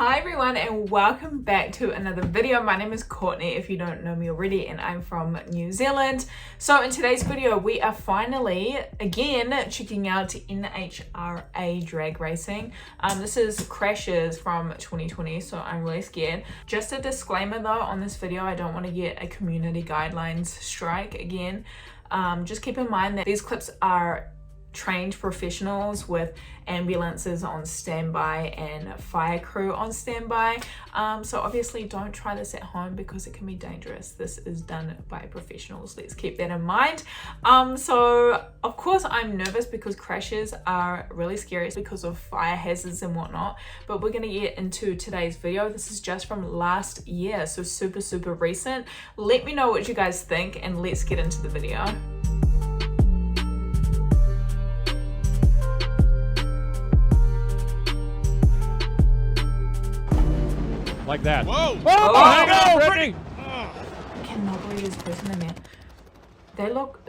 Hi everyone and welcome back to another video. My name is Courtney if you don't know me already, and I'm from New Zealand. So in today's video we are finally again checking out NHRA drag racing. This is crashes from 2020, so I'm really scared. Just a disclaimer though, on this video I don't want to get a community guidelines strike again. Just keep in mind that these clips are trained professionals with ambulances on standby and fire crew on standby, so obviously don't try this at home because it can be dangerous. This is done by professionals, let's keep that in mind. So of course I'm nervous because crashes are really scary because of fire hazards and whatnot, but we're going to get into today's video. This is just from last year, so super recent. Let me know what you guys think and let's get into the video. Like that. Whoa! Oh, hang on, Brittany! I cannot believe this person in there. They look...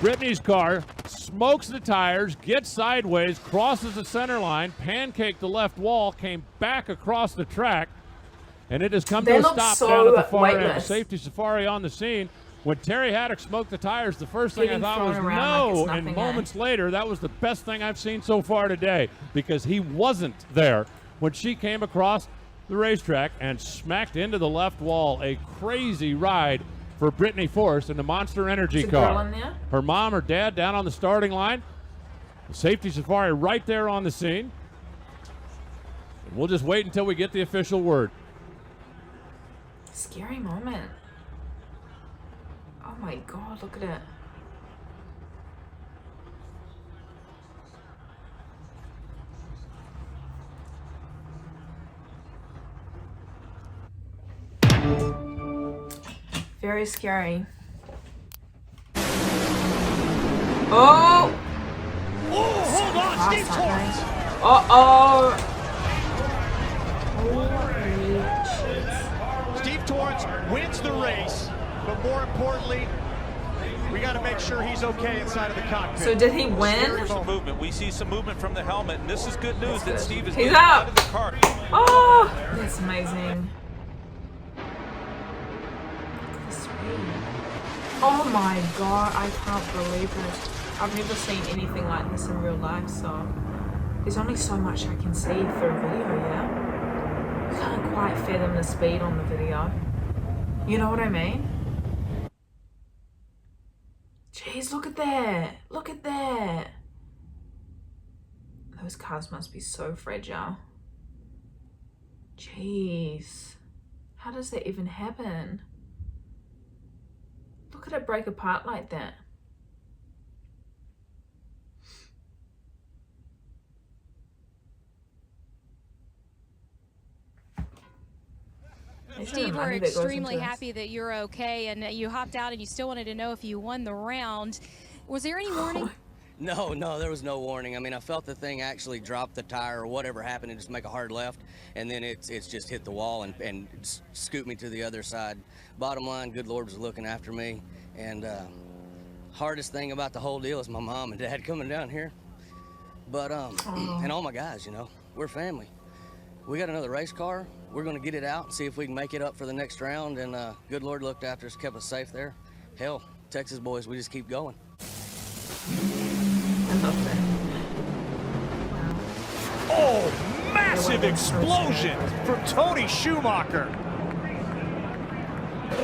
Brittany's car smokes the tires, gets sideways, crosses the center line, pancaked the left wall, came back across the track, and it has come to a stop down at the far end. Safety Safari on the scene. When Terry Haddock smoked the tires, the first thing I thought was no, and moments later, that was the best thing I've seen so far today, because he wasn't there when she came across the racetrack and smacked into the left wall. A crazy ride for Brittany Force in the Monster Energy car. Her mom or dad down on the starting line. The Safety Safari right there on the scene. And we'll just wait until we get the official word. Scary moment. Oh my God, look at it. Very scary. Oh! Oh, hold on, Steve Torrence! Uh-oh! Steve Torrence wins the race, but more importantly, we got to make sure he's okay inside of the cockpit. So did he win? Some movement. We see some movement from the helmet, and this is good news that Steve is getting out of the car. Oh, that's amazing. Oh my God, I can't believe it. I've never seen anything like this in real life, so there's only so much I can see through video, yeah? You can't quite fathom the speed on the video. You know what I mean? Jeez, look at that. Look at that. Those cars must be so fragile. Jeez. How does that even happen? Look at it break apart like that. Steve, we're extremely happy that you're okay and you hopped out and you still wanted to know if you won the round. Was there any warning? No, there was no warning. I mean, I felt the thing actually drop the tire or whatever happened and just make a hard left, and then it's just hit the wall and scoot me to the other side. Bottom line, good Lord was looking after me, and hardest thing about the whole deal is my mom and dad coming down here. But and all my guys, you know, we're family. We got another race car. We're gonna get it out and see if we can make it up for the next round, and good Lord looked after us, kept us safe there. Hell, Texas boys, we just keep going. I love that. Wow. Oh, massive explosion from Tony Schumacher.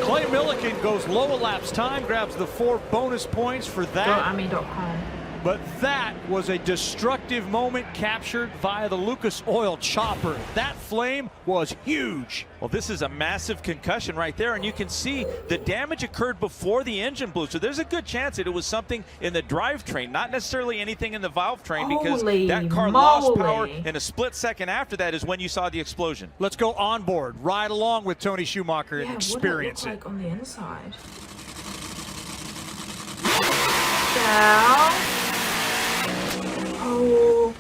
Clay Millican goes low elapsed time, grabs the 4 bonus points for that. GoArmy.com. But that was a destructive moment captured via the Lucas Oil chopper. That flame was huge. Well, this is a massive concussion right there, and you can see the damage occurred before the engine blew. So there's a good chance that it was something in the drivetrain, not necessarily anything in the valve train, because that car lost power, and a split second after that is when you saw the explosion. Let's go on board, ride along with Tony Schumacher and experience it. What does it look like on the inside? Down. Oh.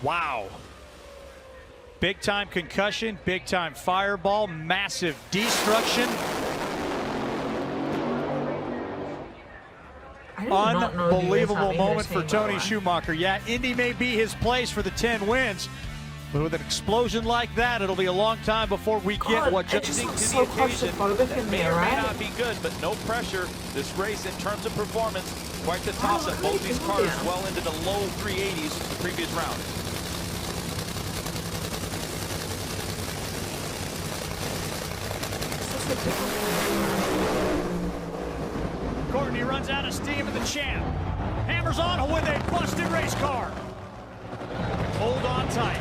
Wow. Big time concussion, big time fireball, massive destruction. Unbelievable moment for Tony Schumacher. Yeah, Indy may be his place for the 10 wins, But with an explosion like that, it'll be a long time before we get what it just looks so claustrophobic in may there, or may right? not be good, but no pressure. This race, in terms of performance, quite the toss-up. Both these cars well into the low 380s the previous round. Courtney runs out of steam in the champ. Hammers on with a busted race car. Hold on tight.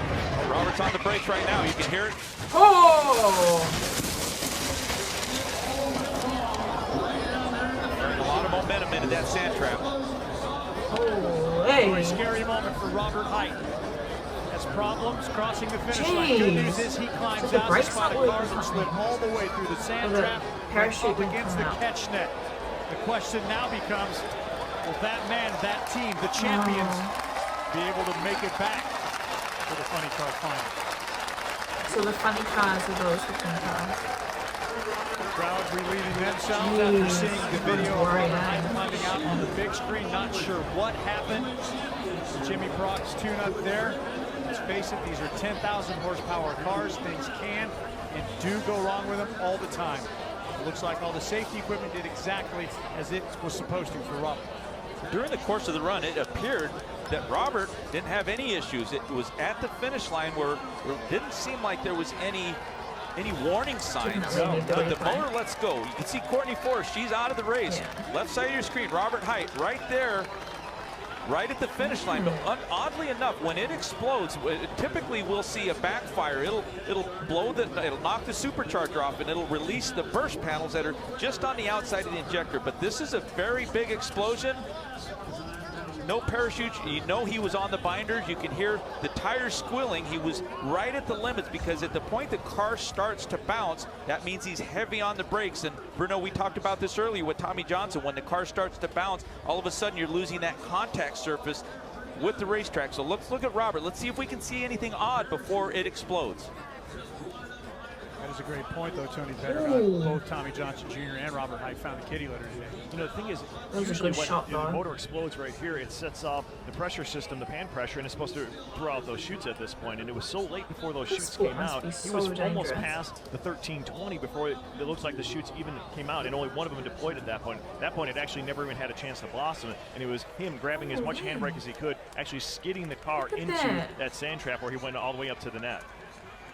Robert's on the brakes right now. You can hear it. Oh! A lot of momentum into that sand trap. Oh, hey. Very scary moment for Robert Hight. Has problems crossing the finish line. Good news is he climbs out to spot a car that slid all the way through the sand trap up against the catch net. The question now becomes, will that man, that team, the champions, be able to make it back for the funny car final? So the funny cars are those looking cars. The crowd relieving themselves after seeing the video of Robert Hight climbing out on the big screen. Not sure what happened. Jimmy Brock's tune-up there. Let's face it, these are 10,000 horsepower cars. Things can and do go wrong with them all the time. It looks like all the safety equipment did exactly as it was supposed to for Robert. During the course of the run, it appeared that Robert didn't have any issues. It was at the finish line where it didn't seem like there was any warning signs. But the motor lets go. You can see Brittany Force, she's out of the race. Yeah. Left side of your screen, Robert Hight right there, right at the finish line. But oddly enough, when it explodes, typically we'll see a backfire. It'll knock the supercharger off and it'll release the burst panels that are just on the outside of the injector. But this is a very big explosion. No parachute. You know he was on the binders. You can hear the tires squealing. He was right at the limits because at the point the car starts to bounce, that means he's heavy on the brakes. And Bruno, we talked about this earlier with Tommy Johnson. When the car starts to bounce, all of a sudden you're losing that contact surface with the racetrack. So let's look at Robert. Let's see if we can see anything odd before it explodes. That is a great point, though, Tony Better. Both Tommy Johnson Jr. and Robert Hight found the kitty litter today. You know, the thing is, That was usually a good when shot, the motor explodes right here, it sets off the pressure system, the pan pressure, and it's supposed to throw out those chutes at this point. And it was so late before those chutes came out. He was almost past the 1320 before it looks like the chutes even came out, and only one of them deployed at that point. At that point, it actually never even had a chance to blossom, and it was him grabbing as much handbrake as he could, actually skidding the car into that sand trap where he went all the way up to the net.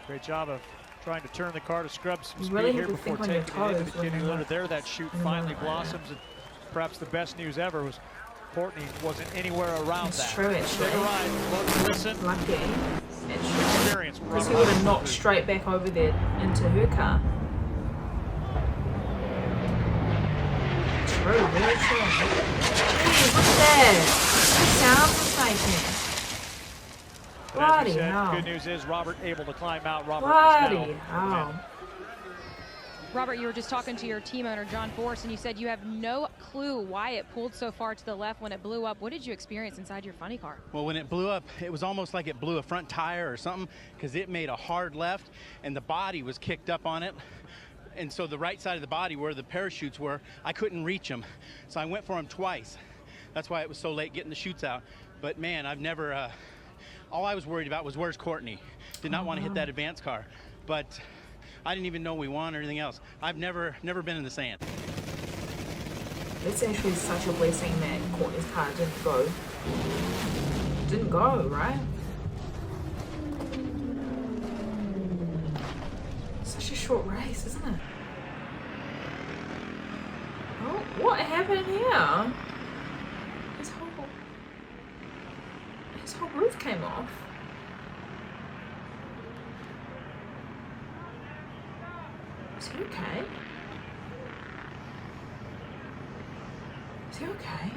Great job of trying to turn the car to scrub some speed Really here before taking it into the kitty litter. that. There, that chute finally blossoms, and perhaps the best news ever was Courtney wasn't anywhere around It's that. true, actually. Take a ride, look, listen, Lucky. experience. Because he would have knocked straight back over there into her car. True, very true. Jeez, look at that. The sound was making. Bloody hell. Good news is Robert able to climb out. Robert Bloody is now hell. Robert, you were just talking to your team owner, John Force, and you said you have no clue why it pulled so far to the left when it blew up. What did you experience inside your funny car? Well, when it blew up, it was almost like it blew a front tire or something, because it made a hard left and the body was kicked up on it. And so the right side of the body where the parachutes were, I couldn't reach them. So I went for them twice. That's why it was so late getting the chutes out. But man, I've never, all I was worried about was where's Courtney. Did not want to hit that advanced car. But I didn't even know we won or anything else. I've never been in the sand. It's actually such a blessing that Courtney's car didn't go. Didn't go, right? Such a short race, isn't it? Oh, what happened here? His whole roof came off. Is he okay? Is he okay?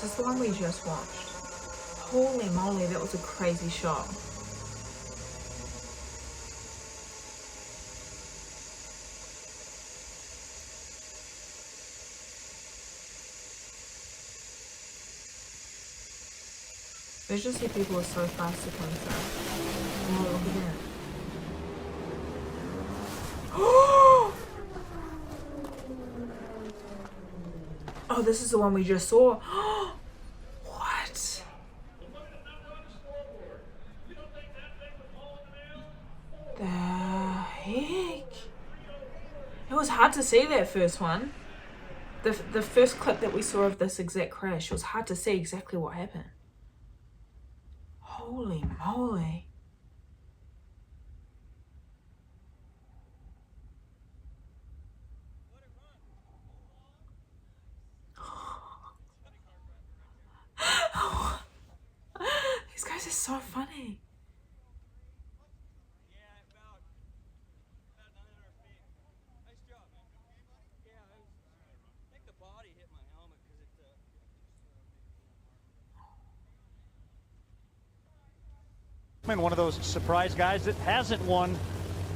this the one we just watched? Holy moly, that was a crazy shot. Let's just see, people are so fast to come through. Oh, look at that. Oh, this is the one we just saw. What? The heck? It was hard to see that first one. The first clip that we saw of this exact crash, it was hard to see exactly what happened. Holy moly. These guys are so funny. One of those surprise guys that hasn't won.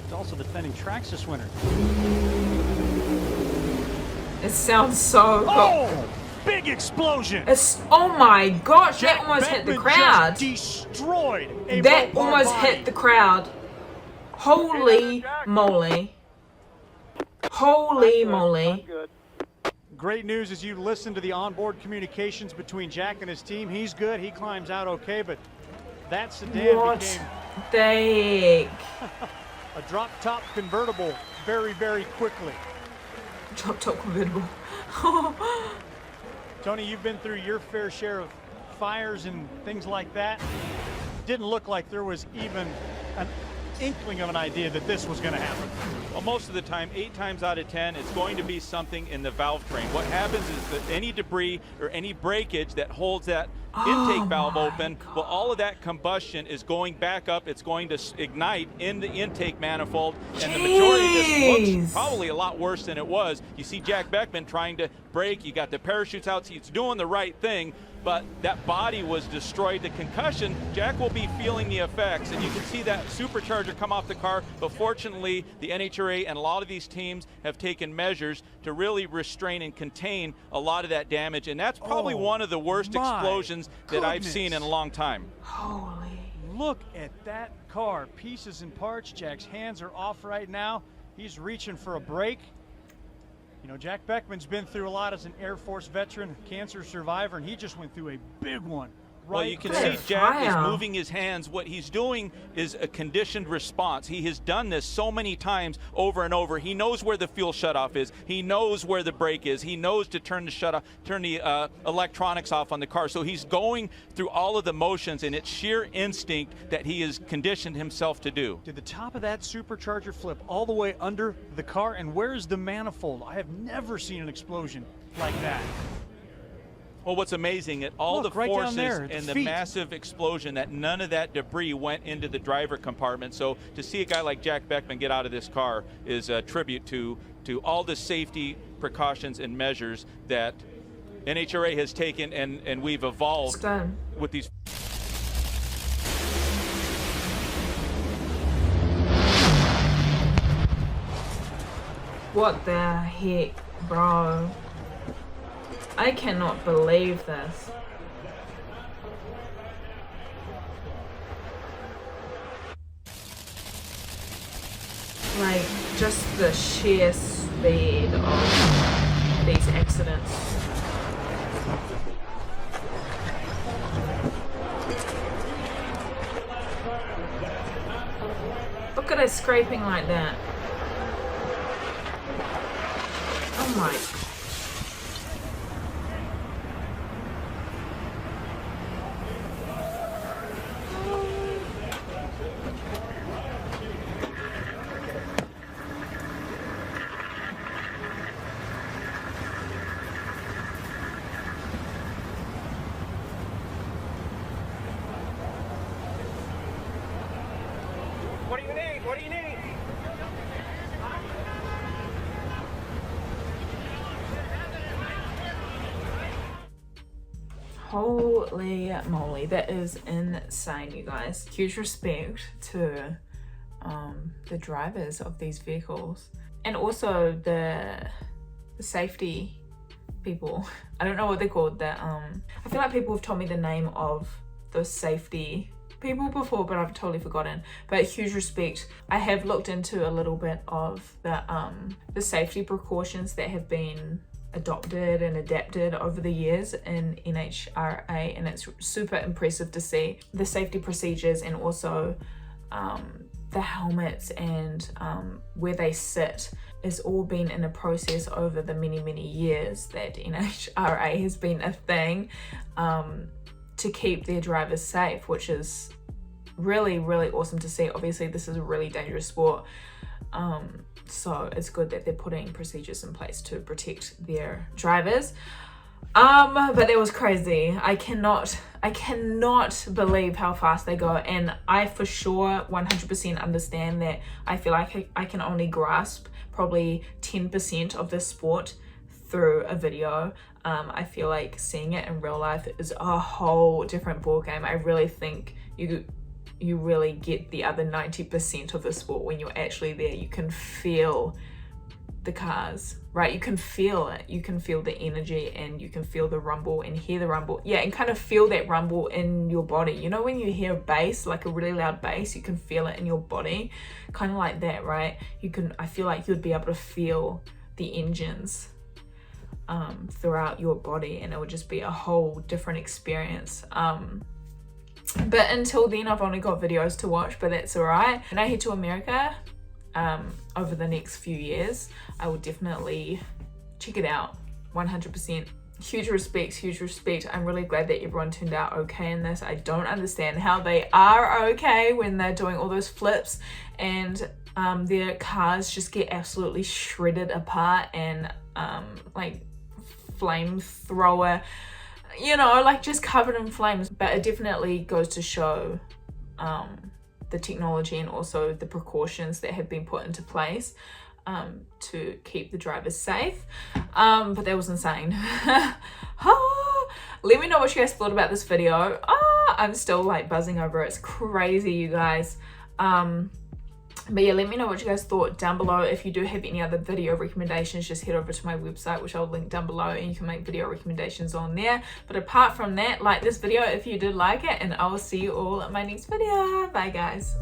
He's also the defending Traxxas winner. It sounds so cool. Oh! Big explosion! Oh my gosh, Jack that almost Beckman hit the crowd. Destroyed a That roll bar almost body. hit the crowd. Holy moly. Holy moly. Great news as you listen to the onboard communications between Jack and his team. He's good. He climbs out okay, but that sedan What became the heck? a drop-top convertible very, very quickly. Drop top convertible. Tony, you've been through your fair share of fires and things like that. Didn't look like there was even an inkling of an idea that this was going to happen. Well, most of the time, 8 times out of 10, it's going to be something in the valve train. What happens is that any debris or any breakage that holds that intake valve open, well, all of that combustion is going back up. It's going to ignite in the intake manifold, and the majority of this looks probably a lot worse than it was. You see Jack Beckman trying to brake. You got the parachutes out. So he's doing the right thing, but that body was destroyed. The concussion, Jack will be feeling the effects, and you can see that supercharger come off the car, but fortunately the NHRA and a lot of these teams have taken measures to really restrain and contain a lot of that damage, and that's probably one of the worst explosions that I've seen in a long time. Holy. Look at that car, pieces and parts. Jack's hands are off right now. He's reaching for a break. You know, Jack Beckman's been through a lot as an Air Force veteran, cancer survivor, and he just went through a big one. Well, you can see Jack is moving his hands. What he's doing is a conditioned response. He has done this so many times over and over. He knows where the fuel shutoff is. He knows where the brake is. He knows to turn the electronics off on the car. So he's going through all of the motions, and it's sheer instinct that he has conditioned himself to do. Did the top of that supercharger flip all the way under the car? And where's the manifold? I have never seen an explosion like that. Well, what's amazing at all the right forces and the massive explosion, that none of that debris went into the driver compartment. So to see a guy like Jack Beckman get out of this car is a tribute to all the safety precautions and measures that NHRA has taken, and we've evolved with these. What the heck, bro? I cannot believe this. Like, just the sheer speed of these accidents. Look at it scraping like that. Oh my. What do you need? What do you need? Holy moly, that is insane, you guys. Huge respect to the drivers of these vehicles, and also the safety people. I don't know what they're called. I feel like people have told me the name of those safety people before, but I've totally forgotten. But huge respect. I have looked into a little bit of the safety precautions that have been adopted and adapted over the years in NHRA, and it's super impressive to see the safety procedures, and also the helmets and where they sit has all been in a process over the many years that NHRA has been a thing to keep their drivers safe, which is really awesome to see. Obviously this is a really dangerous sport, so it's good that they're putting procedures in place to protect their drivers. But that was crazy. I cannot believe how fast they go, and I for sure 100% understand that. I feel like I can only grasp probably 10% of this sport through a video. I feel like seeing it in real life is a whole different ball game. I really think you really get the other 90% of the sport when you're actually there. You can feel the cars, right? You can feel it. You can feel the energy, and you can feel the rumble and hear the rumble. Yeah, and kind of feel that rumble in your body. You know when you hear bass, like a really loud bass, you can feel it in your body, kind of like that, right? I feel like you'd be able to feel the engines throughout your body, and it would just be a whole different experience. But until then, I've only got videos to watch, but that's all right. When I head to America over the next few years, I will definitely check it out 100%. Huge respect. I'm really glad that everyone turned out okay in this. I don't understand how they are okay when they're doing all those flips and their cars just get absolutely shredded apart, and like flamethrower, you know, like just covered in flames. But it definitely goes to show the technology and also the precautions that have been put into place to keep the drivers safe. But that was insane. Let me know what you guys thought about this video. I'm still like buzzing over it. It's crazy, you guys. But yeah, let me know what you guys thought down below. If you do have any other video recommendations, just head over to my website, which I'll link down below, and you can make video recommendations on there. But apart from that, like this video if you did like it, and I will see you all at my next video. Bye guys.